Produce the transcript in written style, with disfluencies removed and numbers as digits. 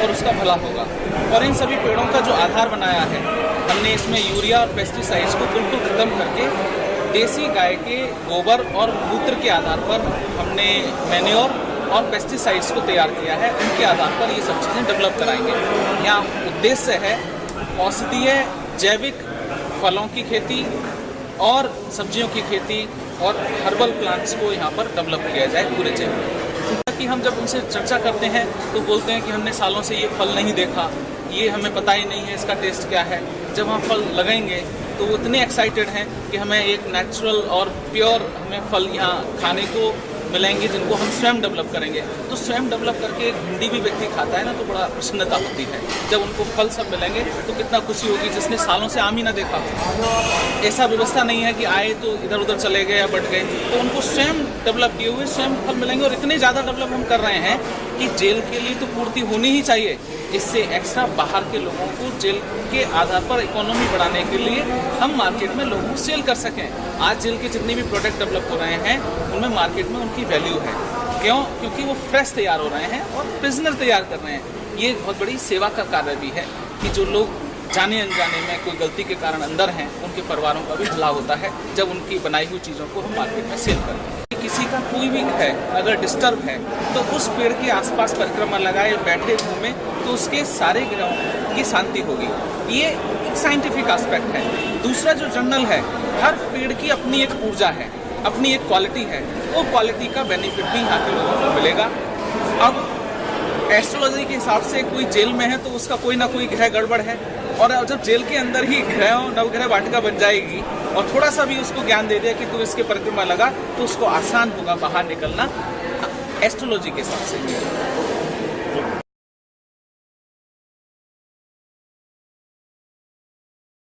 और उसका भला होगा। और इन सभी पेड़ों का जो आधार बनाया है, हमने इसमें यूरिया और पेस्टिसाइड्स को बिल्कुल खत्म करके देसी गाय के गोबर और मूत्र के आधार पर हमने मैन्योर और पेस्टिसाइड्स को तैयार किया है। उनके आधार पर ये सब चीज़ें डेवलप कराएंगे। यहाँ उद्देश्य है औषधीय जैविक फलों की खेती और सब्जियों की खेती और हर्बल प्लांट्स को यहाँ पर डेवलप किया जाए पूरे जैव में। कि हम जब उनसे चर्चा करते हैं तो बोलते हैं कि हमने सालों से ये फल नहीं देखा, ये हमें पता ही नहीं है इसका टेस्ट क्या है। जब हम फल लगाएंगे तो वो इतने एक्साइटेड हैं कि हमें एक नेचुरल और प्योर हमें फल यहाँ खाने को मिलेंगे जिनको हम स्वयं डेवलप करेंगे। तो स्वयं डेवलप करके एक भिंडी भी व्यक्ति खाता है ना तो बड़ा प्रसन्नता होती है। जब उनको फल सब मिलेंगे तो कितना खुशी होगी जिसने सालों से आम ही ना देखा। ऐसा व्यवस्था नहीं है कि आए तो इधर उधर चले गए या बढ़ गए, तो उनको स्वयं डेवलप किए हुए स्वयं फल मिलेंगे। और इतने ज़्यादा डेवलप हम कर रहे हैं कि जेल के लिए तो पूर्ति होनी ही चाहिए। इससे एक्स्ट्रा बाहर के लोगों को जेल के आधार पर इकोनॉमी बढ़ाने के लिए हम मार्केट में लोगों को सेल कर सकें। आज जेल के जितने भी प्रोडक्ट डेवलप हो रहे हैं उनमें मार्केट में उनकी वैल्यू है। क्यों? क्योंकि वो फ्रेश तैयार हो रहे हैं और प्रिजनर तैयार कर रहे हैं। ये बहुत बड़ी सेवा का कार्य भी है कि जो लोग जाने अनजाने में कोई गलती के कारण अंदर हैं उनके परिवारों का भी भला होता है जब उनकी बनाई हुई चीज़ों को हम मार्केट में सेल करते हैं। किसी का कोई भी है अगर डिस्टर्ब है तो उस पेड़ के आसपास परिक्रमा लगाए बैठे घूमे तो उसके सारे ग्रहों की शांति होगी। ये एक साइंटिफिक एस्पेक्ट है। दूसरा जो जर्नल है, हर पेड़ की अपनी एक ऊर्जा है, अपनी एक क्वालिटी है। वो क्वालिटी का बेनिफिट भी यहाँ के लोगों को मिलेगा। अब एस्ट्रोलॉजी के हिसाब से कोई जेल में है तो उसका कोई ना कोई ग्रह गड़बड़ है, और जब जेल के अंदर ही ग्रह नवग्रह वाटिका बन जाएगी और थोड़ा सा भी उसको ज्ञान दे दिया कि तू इसके परिक्रमा लगा तो उसको आसान होगा बाहर निकलना एस्ट्रोलॉजी के हिसाब से।